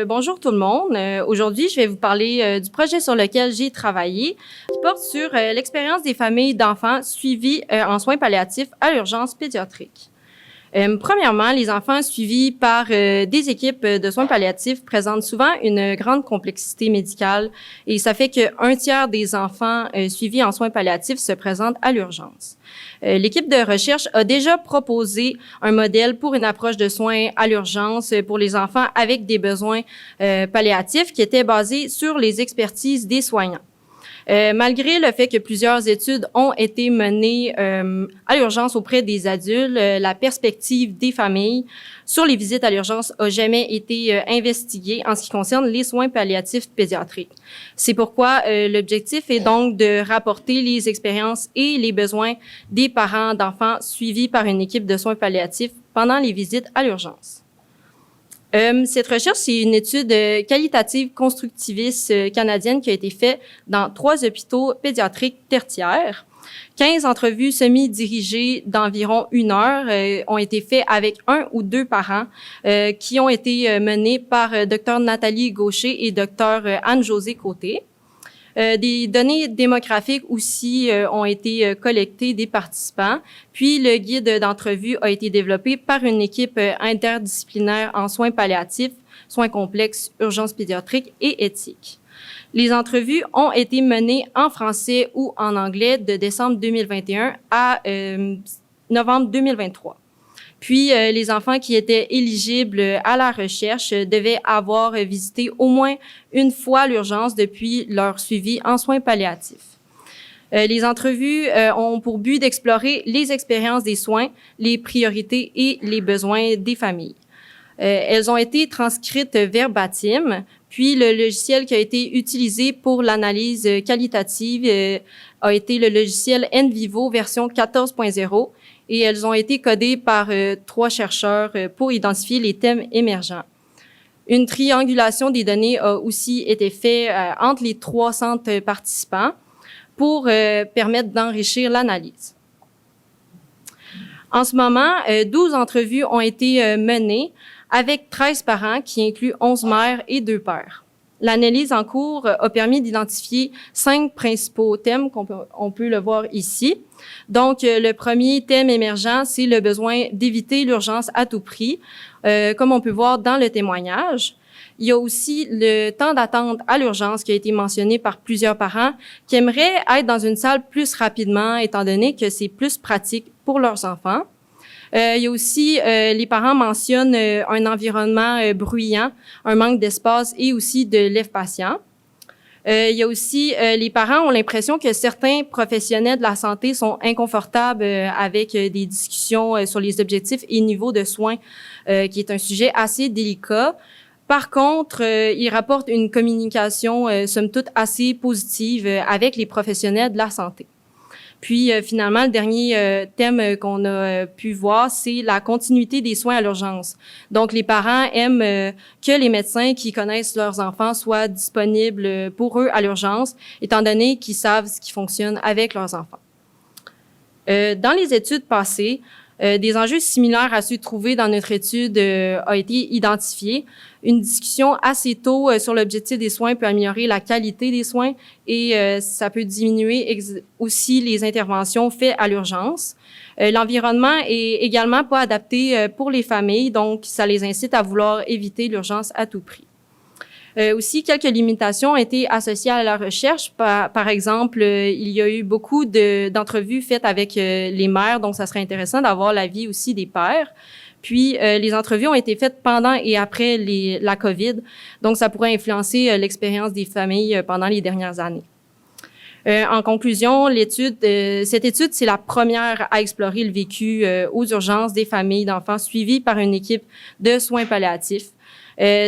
Bonjour tout le monde. Aujourd'hui, je vais vous parler du projet sur lequel j'ai travaillé, qui porte sur l'expérience des familles d'enfants suivis en soins palliatifs à l'urgence pédiatrique. Premièrement, les enfants suivis par des équipes de soins palliatifs présentent souvent une grande complexité médicale et ça fait qu'un tiers des enfants suivis en soins palliatifs se présentent à l'urgence. L'équipe de recherche a déjà proposé un modèle pour une approche de soins à l'urgence pour les enfants avec des besoins palliatifs qui était basé sur les expertises des soignants. Malgré le fait que plusieurs études ont été menées à l'urgence auprès des adultes, la perspective des familles sur les visites à l'urgence a jamais été investiguée en ce qui concerne les soins palliatifs pédiatriques. C'est pourquoi l'objectif est donc de rapporter les expériences et les besoins des parents d'enfants suivis par une équipe de soins palliatifs pendant les visites à l'urgence. Cette recherche, c'est une étude qualitative constructiviste canadienne qui a été faite dans 3 hôpitaux pédiatriques tertiaires. 15 entrevues semi-dirigées d'environ 1 heure ont été faites avec 1 ou 2 parents qui ont été menées par Dr Nathalie Gaucher et Dr Anne-Josée Côté. Des données démographiques aussi ont été collectées des participants. Puis, le guide d'entrevue a été développé par une équipe interdisciplinaire en soins palliatifs, soins complexes, urgences pédiatriques et éthique. Les entrevues ont été menées en français ou en anglais de décembre 2021 à novembre 2023. Puis, les enfants qui étaient éligibles à la recherche devaient avoir visité au moins une fois l'urgence depuis leur suivi en soins palliatifs. Les entrevues ont pour but d'explorer les expériences des soins, les priorités et les besoins des familles. Elles ont été transcrites verbatim, puis le logiciel qui a été utilisé pour l'analyse qualitative a été le logiciel NVivo version 14.0 et elles ont été codées par 3 chercheurs pour identifier les thèmes émergents. Une triangulation des données a aussi été faite entre les 3 centres participants pour permettre d'enrichir l'analyse. En ce moment, 12 entrevues ont été menées avec 13 parents qui incluent 11 mères et 2 pères. L'analyse en cours a permis d'identifier 5 principaux thèmes on peut le voir ici. Donc, le premier thème émergent, c'est le besoin d'éviter l'urgence à tout prix, comme on peut voir dans le témoignage. Il y a aussi le temps d'attente à l'urgence qui a été mentionné par plusieurs parents qui aimeraient être dans une salle plus rapidement, étant donné que c'est plus pratique pour leurs enfants. Il y a aussi, les parents mentionnent un environnement bruyant, un manque d'espace et aussi de lèvres patients. Il y a aussi, les parents ont l'impression que certains professionnels de la santé sont inconfortables avec des discussions sur les objectifs et niveaux de soins, qui est un sujet assez délicat. Par contre, ils rapportent une communication, somme toute, assez positive avec les professionnels de la santé. Puis, finalement, le dernier thème qu'on a pu voir, c'est la continuité des soins à l'urgence. Donc, les parents aiment que les médecins qui connaissent leurs enfants soient disponibles pour eux à l'urgence, étant donné qu'ils savent ce qui fonctionne avec leurs enfants. Dans les études passées, des enjeux similaires à ceux trouvés dans notre étude a été identifié. Une discussion assez tôt sur l'objectif des soins peut améliorer la qualité des soins et ça peut diminuer aussi les interventions faites à l'urgence. L'environnement est également pas adapté pour les familles, donc ça les incite à vouloir éviter l'urgence à tout prix. Aussi, quelques limitations ont été associées à la recherche. Par exemple, il y a eu beaucoup d'entrevues faites avec les mères, donc ça serait intéressant d'avoir l'avis aussi des pères. Puis, les entrevues ont été faites pendant et après la COVID, donc ça pourrait influencer l'expérience des familles pendant les dernières années. En conclusion, cette étude, c'est la première à explorer le vécu aux urgences des familles d'enfants suivis par une équipe de soins palliatifs.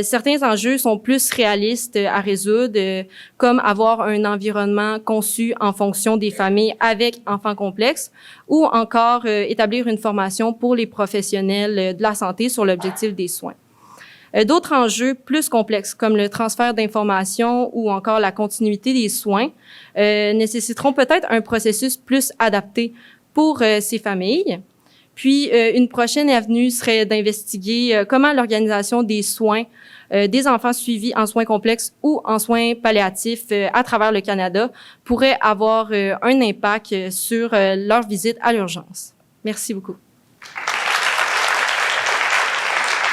Certains enjeux sont plus réalistes à résoudre, comme avoir un environnement conçu en fonction des familles avec enfants complexes ou encore établir une formation pour les professionnels de la santé sur l'objectif des soins. D'autres enjeux plus complexes, comme le transfert d'informations ou encore la continuité des soins, nécessiteront peut-être un processus plus adapté pour ces familles. Puis, une prochaine avenue serait d'investiguer comment l'organisation des soins des enfants suivis en soins complexes ou en soins palliatifs à travers le Canada pourrait avoir un impact sur leur visite à l'urgence. Merci beaucoup.